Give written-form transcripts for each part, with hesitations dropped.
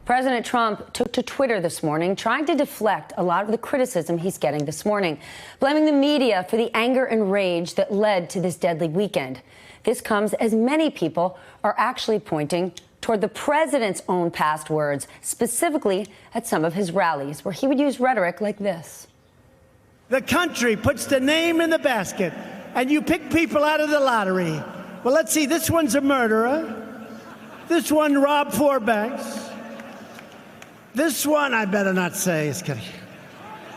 President Trump took to Twitter this morning, trying to deflect a lot of the criticism he's getting this morning, blaming the media for the anger and rage that led to this deadly weekend. This comes as many people are actually pointing toward the president's own past words, specifically at some of his rallies, where he would use rhetoric like this. The country puts the name in the basket, and you pick people out of the lottery. Well, let's see, this one's a murderer. This one robbed 4 banks. This one, I better not say.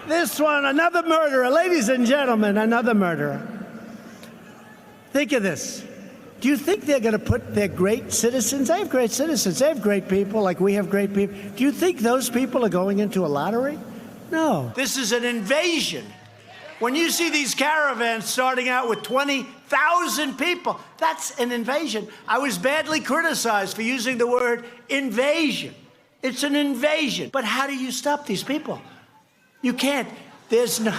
This one, another murderer. Ladies and gentlemen, another murderer. Think of this. Do you think they're going to put their great citizens? They have great citizens. They have great people like we have great people. Do you think those people are going into a lottery? No. This is an invasion. When you see these caravans starting out with 20,000 people, that's an invasion. I was badly criticized for using the word invasion. It's an invasion. But how do you stop these people? You can't. There's no...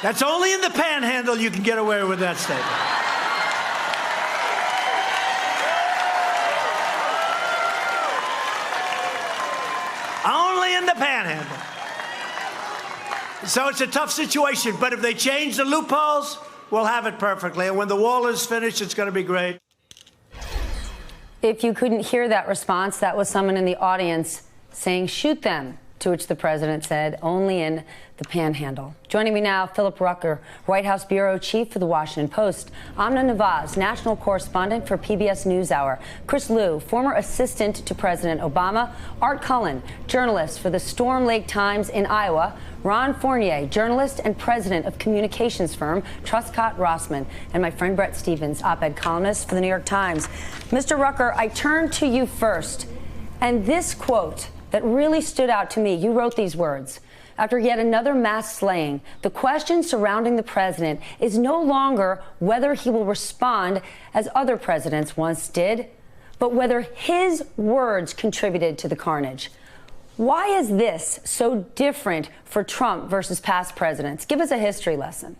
That's only in the panhandle you can get away with that statement. Only in the panhandle. So it's a tough situation, but if they change the loopholes, we'll have it perfectly. And when the wall is finished, it's going to be great. If you couldn't hear that response, that was someone in the audience saying, shoot them, to which the president said, only in the panhandle. Joining me now, Philip Rucker, White House bureau chief for The Washington Post, Amna Nawaz, national correspondent for PBS NewsHour, Chris Liu, former assistant to President Obama, Art Cullen, journalist for the Storm Lake Times in Iowa, Ron Fournier, journalist and president of communications firm Truscott Rossman, and my friend Bret Stephens, op-ed columnist for the New York Times. Mr. Rucker, I turn to you first. And this quote that really stood out to me, you wrote these words. After yet another mass slaying, the question surrounding the president is no longer whether he will respond as other presidents once did, but whether his words contributed to the carnage. Why is this so different for Trump versus past presidents? Give us a history lesson.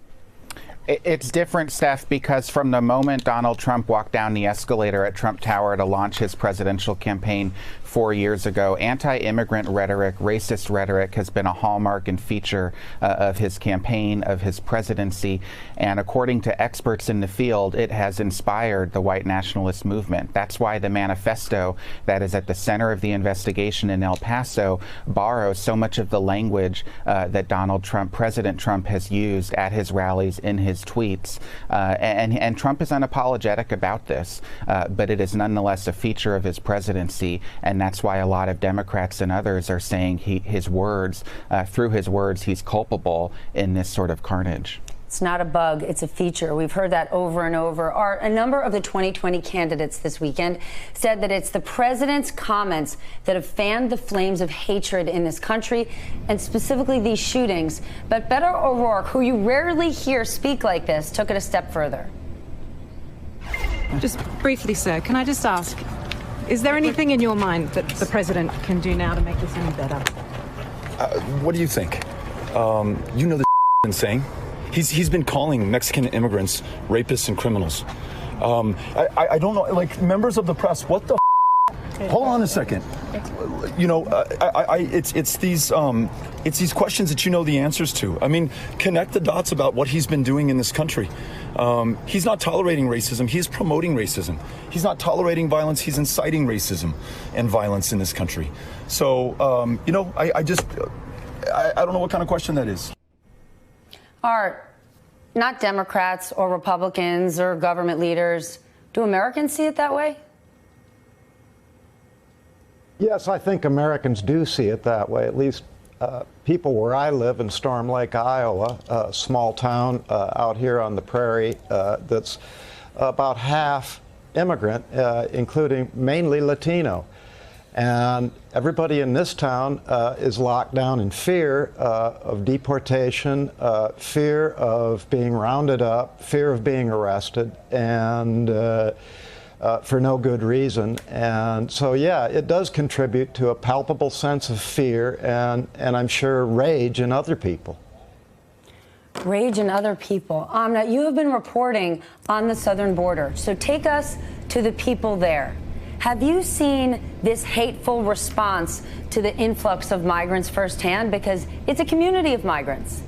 It's different, Steph, because from the moment Donald Trump walked down the escalator at Trump Tower to launch his presidential campaign 4 years ago, anti-immigrant rhetoric, racist rhetoric has been a hallmark and feature of his campaign, of his presidency. And according to experts in the field, it has inspired the white nationalist movement. That's why the manifesto that is at the center of the investigation in El Paso borrows so much of the language that President Trump has used at his rallies, in his tweets. And Trump is unapologetic about this, but it is nonetheless a feature of his presidency. And that's why a lot of Democrats and others are saying through his words, he's culpable in this sort of carnage. It's not a bug, it's a feature. We've heard that over and over. A number of the 2020 candidates this weekend said that it's the president's comments that have fanned the flames of hatred in this country, and specifically these shootings. But Beto O'Rourke, who you rarely hear speak like this, took it a step further. Just briefly, sir, can I just ask, is there anything in your mind that the president can do now to make this any better? What do you think? You know this been saying. He's been calling Mexican immigrants rapists and criminals. I don't know, like, members of the press, what the Hold on a second. You know, it's these questions that you know the answers to. I mean, connect the dots about what he's been doing in this country. He's not tolerating racism. He's promoting racism. He's not tolerating violence. He's inciting racism and violence in this country. So, you know, I don't know what kind of question that is. Art, not Democrats or Republicans or government leaders. Do Americans see it that way? Yes, I think Americans do see it that way. At least people where I live in Storm Lake, Iowa, a small town out here on the prairie that's about half immigrant, including mainly Latino. And everybody in this town is locked down in fear of deportation, fear of being rounded up, fear of being arrested, and for no good reason. And so, yeah, it does contribute to a palpable sense of fear and I'm sure rage in other people. Rage in other people. Amna, you have been reporting on the southern border. So take us to the people there. Have you seen this hateful response to the influx of migrants firsthand? Because it's a community of migrants.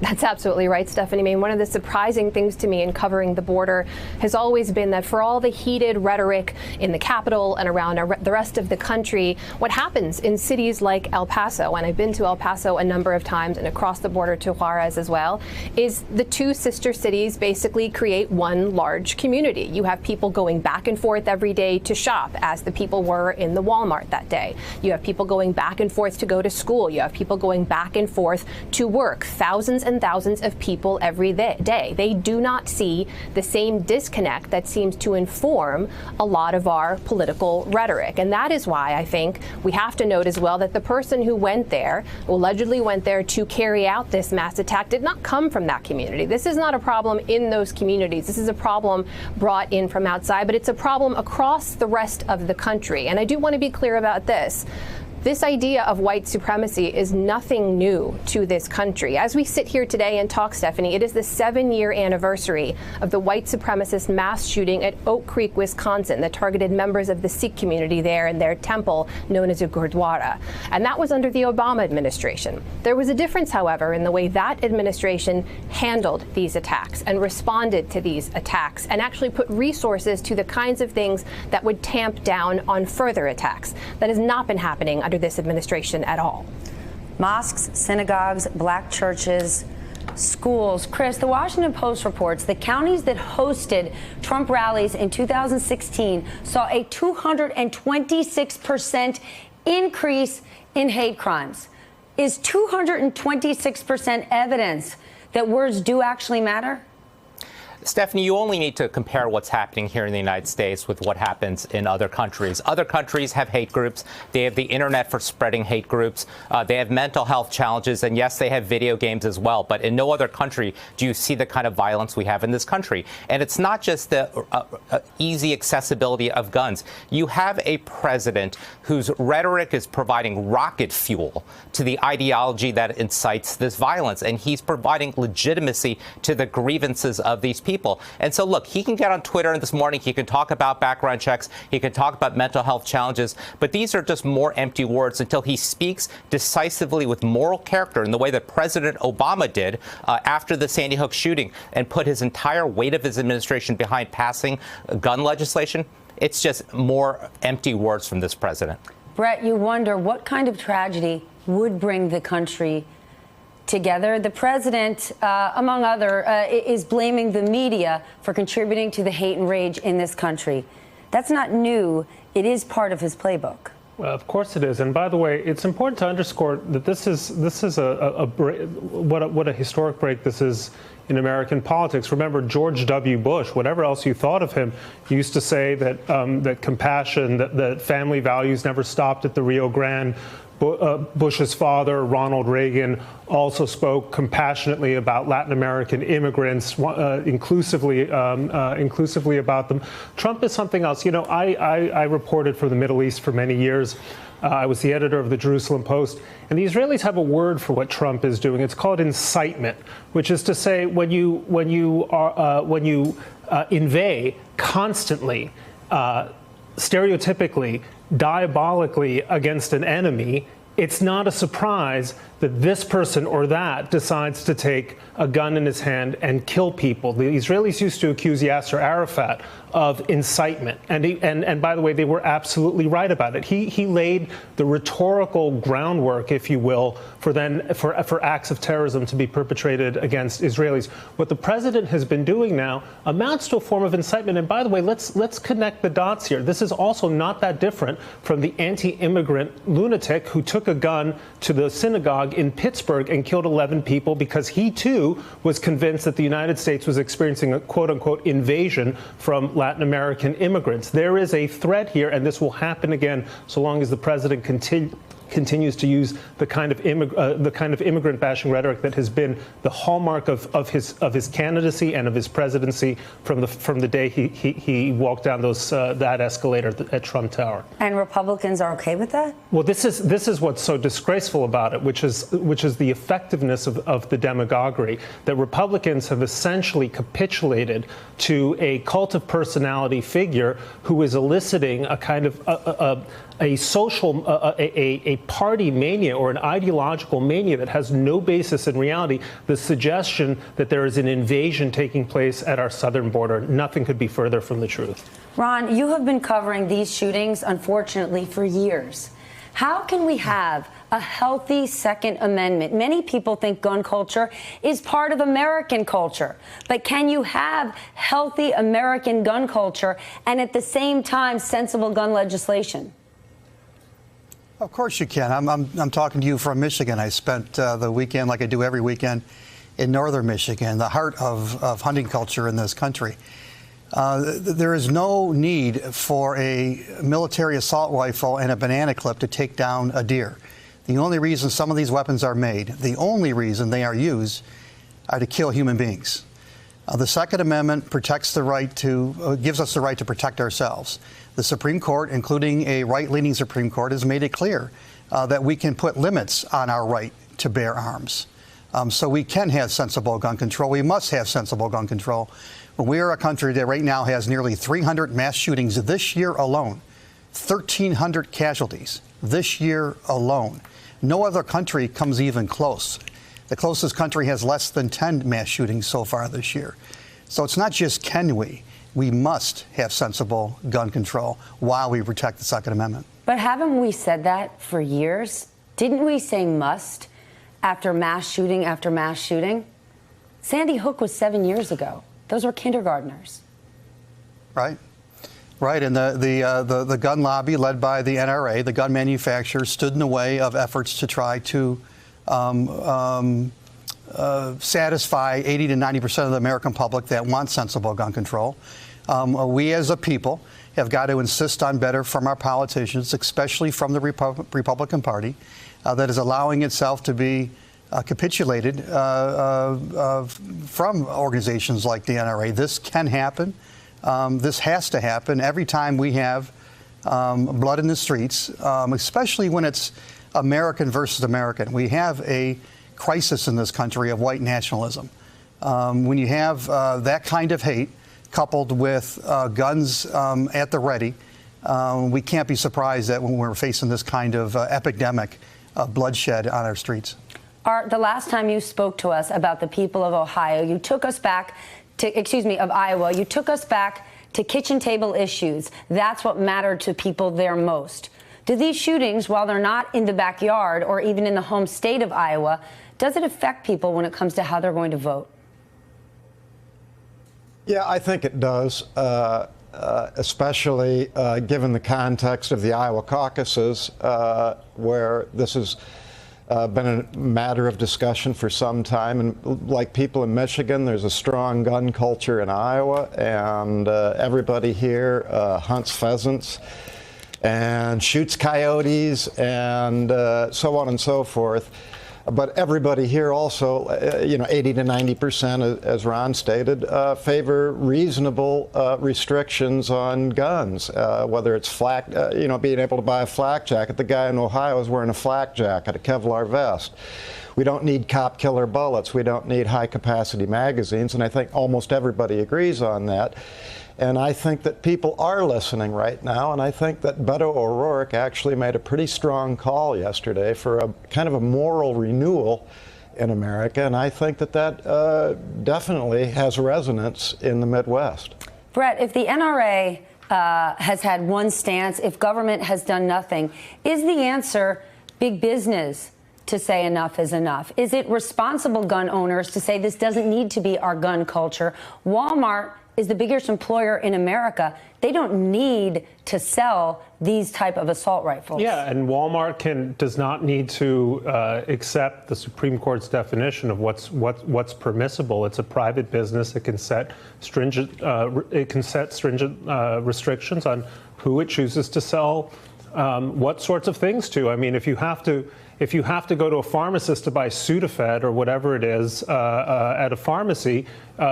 That's absolutely right, Stephanie. I mean, one of the surprising things to me in covering the border has always been that for all the heated rhetoric in the capital and around the rest of the country, what happens in cities like El Paso, and I've been to El Paso a number of times and across the border to Juarez as well, is the two sister cities basically create one large community. You have people going back and forth every day to shop, as the people were in the Walmart that day. You have people going back and forth to go to school. You have people going back and forth to work. Thousands and thousands of people every day. They do not see the same disconnect that seems to inform a lot of our political rhetoric. And that is why I think we have to note as well that the person who went there, who allegedly went there to carry out this mass attack, did not come from that community. This is not a problem in those communities. This is a problem brought in from outside, but it's a problem across the rest of the country. And I do want to be clear about this. This idea of white supremacy is nothing new to this country. As we sit here today and talk, Stephanie, it is the 7-year anniversary of the white supremacist mass shooting at Oak Creek, Wisconsin, that targeted members of the Sikh community there in their temple known as a Gurdwara. And that was under the Obama administration. There was a difference, however, in the way that administration handled these attacks and responded to these attacks and actually put resources to the kinds of things that would tamp down on further attacks. That has not been happening under this administration at all. Mosques, synagogues, black churches, schools. Chris, the Washington Post reports the counties that hosted Trump rallies in 2016 saw a 226% increase in hate crimes. Is 226% evidence that words do actually matter? Stephanie, you only need to compare what's happening here in the United States with what happens in other countries. Other countries have hate groups. They have the internet for spreading hate groups. They have mental health challenges. And yes, they have video games as well. But in no other country do you see the kind of violence we have in this country. And it's not just the easy accessibility of guns. You have a president whose rhetoric is providing rocket fuel to the ideology that incites this violence. And he's providing legitimacy to the grievances of these people. And so, look, he can get on Twitter this morning. He can talk about background checks. He can talk about mental health challenges. But these are just more empty words until he speaks decisively with moral character in the way that President Obama did after the Sandy Hook shooting and put his entire weight of his administration behind passing gun legislation. It's just more empty words from this president. Bret, you wonder what kind of tragedy would bring the country together. The president, among other, is blaming the media for contributing to the hate and rage in this country. That's not new. It is part of his playbook. Well, of course it is. And by the way, it's important to underscore that this is what a historic break this is in American politics. Remember, George W. Bush, whatever else you thought of him, used to say that that compassion, that family values never stopped at the Rio Grande. Bush's father, Ronald Reagan, also spoke compassionately about Latin American immigrants, inclusively about them. Trump is something else. You know, I reported for the Middle East for many years. I was the editor of the Jerusalem Post, and the Israelis have a word for what Trump is doing. It's called incitement, which is to say when you inveigh constantly, stereotypically, diabolically against an enemy, it's not a surprise that this person or that decides to take a gun in his hand and kill people. The Israelis used to accuse Yasser Arafat of incitement. And by the way, they were absolutely right about it. He laid the rhetorical groundwork, if you will, for acts of terrorism to be perpetrated against Israelis. What the president has been doing now amounts to a form of incitement. And by the way, let's connect the dots here. This is also not that different from the anti-immigrant lunatic who took a gun to the synagogue in Pittsburgh and killed 11 people because he, too, was convinced that the United States was experiencing a quote-unquote invasion from Latin American immigrants. There is a threat here, and this will happen again so long as the president continues to use the kind of immigrant bashing rhetoric that has been the hallmark of his candidacy and of his presidency from the day he walked down that escalator at Trump Tower. And Republicans are okay with that? Well, this is what's so disgraceful about it, which is the effectiveness of the demagoguery, that Republicans have essentially capitulated to a cult of personality figure who is eliciting a kind of a social, a party mania or an ideological mania that has no basis in reality. The suggestion that there is an invasion taking place at our southern border, nothing could be further from the truth. Ron, you have been covering these shootings, unfortunately, for years. How can we have a healthy Second Amendment? Many people think gun culture is part of American culture. But can you have healthy American gun culture and at the same time sensible gun legislation? Of course you can. I'm talking to you from Michigan. I spent the weekend, like I do every weekend, in northern Michigan, the heart of hunting culture in this country. There is no need for a military assault rifle and a banana clip to take down a deer. The only reason some of these weapons are made, the only reason they are used, are to kill human beings. The Second Amendment protects the right gives us the right to protect ourselves. The Supreme Court, including a right-leaning Supreme Court, has made it clear that we can put limits on our right to bear arms. So we can have sensible gun control. We must have sensible gun control. But we are a country that right now has nearly 300 mass shootings this year alone, 1,300 casualties this year alone. No other country comes even close. The closest country has less than 10 mass shootings so far this year. So it's not just can we must have sensible gun control while we protect the Second Amendment. But haven't we said that for years? Didn't we say must after mass shooting after mass shooting? Sandy Hook was 7 years ago. Those were kindergartners. Right. Right, and the gun lobby led by the NRA, the gun manufacturers, stood in the way of efforts to try to satisfy 80 to 90% of the American public that want sensible gun control. We as a people have got to insist on better from our politicians, especially from the Republican Party, that is allowing itself to be capitulated from organizations like the NRA. This can happen. This has to happen every time we have blood in the streets, especially when it's American versus American. We have a crisis in this country of white nationalism. When you have that kind of hate coupled with guns at the ready, we can't be surprised that when we're facing this kind of epidemic of bloodshed on our streets. Art, the last time you spoke to us about the people of Ohio, you took us back of Iowa, you took us back to kitchen table issues. That's what mattered to people there most. Do these shootings, while they're not in the backyard or even in the home state of Iowa, does it affect people when it comes to how they're going to vote? Yeah, I think it does, especially given the context of the Iowa caucuses, where this has been a matter of discussion for some time. And like people in Michigan, there's a strong gun culture in Iowa, and everybody here hunts pheasants and shoots coyotes and so on and so forth. But everybody here also, 80 to 90%, as Ron stated, favor reasonable restrictions on guns, whether it's being able to buy a flak jacket. The guy in Ohio is wearing a flak jacket, a Kevlar vest. We don't need cop killer bullets. We don't need high capacity magazines. And I think almost everybody agrees on that. And I think that people are listening right now, and I think that Beto O'Rourke actually made a pretty strong call yesterday for a kind of a moral renewal in America, and I think that definitely has resonance in the Midwest. Bret, if the NRA has had one stance, if government has done nothing, is the answer big business to say enough is enough? Is it responsible gun owners to say this doesn't need to be our gun culture? Walmart is the biggest employer in America. They don't need to sell these type of assault rifles. Yeah, and Walmart does not need to accept the Supreme Court's definition of what's permissible. It's a private business. It can set stringent restrictions on who it chooses to sell What sorts of things to? I mean, if you have to go to a pharmacist to buy Sudafed or whatever it is at a pharmacy,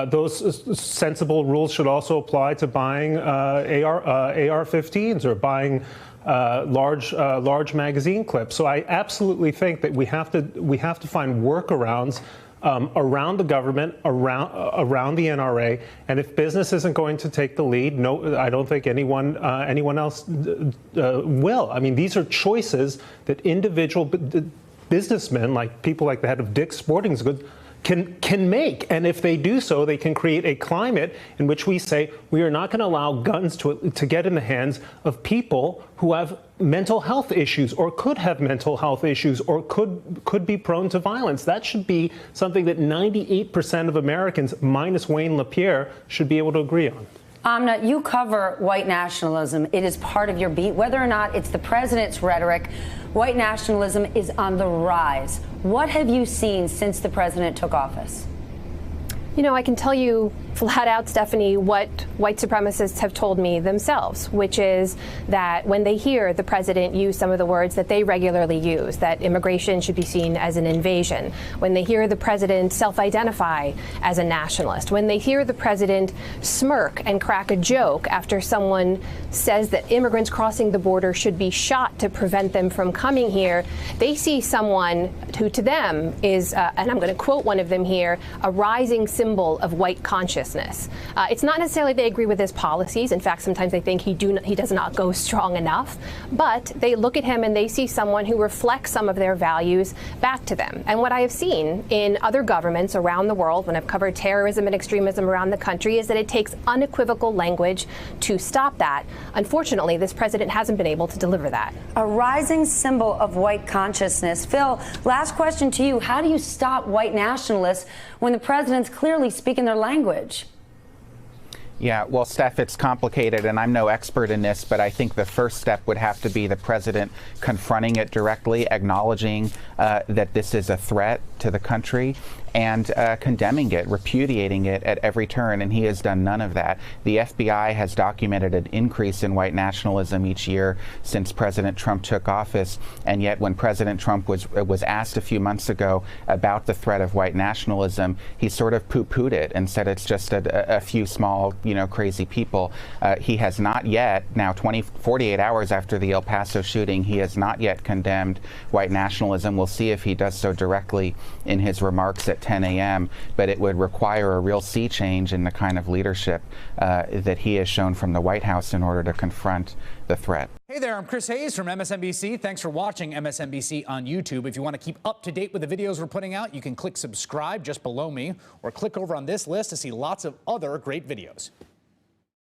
those sensible rules should also apply to buying AR-15s or buying large magazine clips. So I absolutely think that we have to find workarounds around the government, around the NRA, and if business isn't going to take the lead, no, I don't think anyone else will. I mean, these are choices that individual businessmen, like people like the head of Dick's Sporting Goods, can make. And if they do so, they can create a climate in which we say we are not going to allow guns to get in the hands of people who have mental health issues or could have mental health issues or could be prone to violence. That should be something that 98% of Americans, minus Wayne LaPierre, should be able to agree on. Amna, you cover white nationalism. It is part of your beat. Whether or not it's the president's rhetoric, white nationalism is on the rise. What have you seen since the president took office? You know, I can tell you flat out, Stephanie, what white supremacists have told me themselves, which is that when they hear the president use some of the words that they regularly use, that immigration should be seen as an invasion, when they hear the president self-identify as a nationalist, when they hear the president smirk and crack a joke after someone says that immigrants crossing the border should be shot to prevent them from coming here, they see someone who to them is, and I'm going to quote one of them here, a rising symbol of white consciousness. It's not necessarily they agree with his policies. In fact, sometimes they think he does not go strong enough. But they look at him and they see someone who reflects some of their values back to them. And what I have seen in other governments around the world when I've covered terrorism and extremism around the country is that it takes unequivocal language to stop that. Unfortunately, this president hasn't been able to deliver that. A rising symbol of white consciousness. Phil, last question to you. How do you stop white nationalists when the president's clearly speaking their language? Yeah, well, Steph, it's complicated, and I'm no expert in this, but I think the first step would have to be the president confronting it directly, acknowledging that this is a threat to the country, and condemning it, repudiating it at every turn, and he has done none of that. The FBI has documented an increase in white nationalism each year since President Trump took office, and yet when President Trump was asked a few months ago about the threat of white nationalism, he sort of poo-pooed it and said it's just a few small, crazy people. He has not yet, now 48 hours after the El Paso shooting, he has not yet condemned white nationalism. We'll see if he does so directly in his remarks at 10 a.m., but it would require a real sea change in the kind of leadership that he has shown from the White House in order to confront the threat. Hey there, I'm Chris Hayes from MSNBC. Thanks for watching MSNBC on YouTube. If you want to keep up to date with the videos we're putting out, you can click subscribe just below me or click over on this list to see lots of other great videos.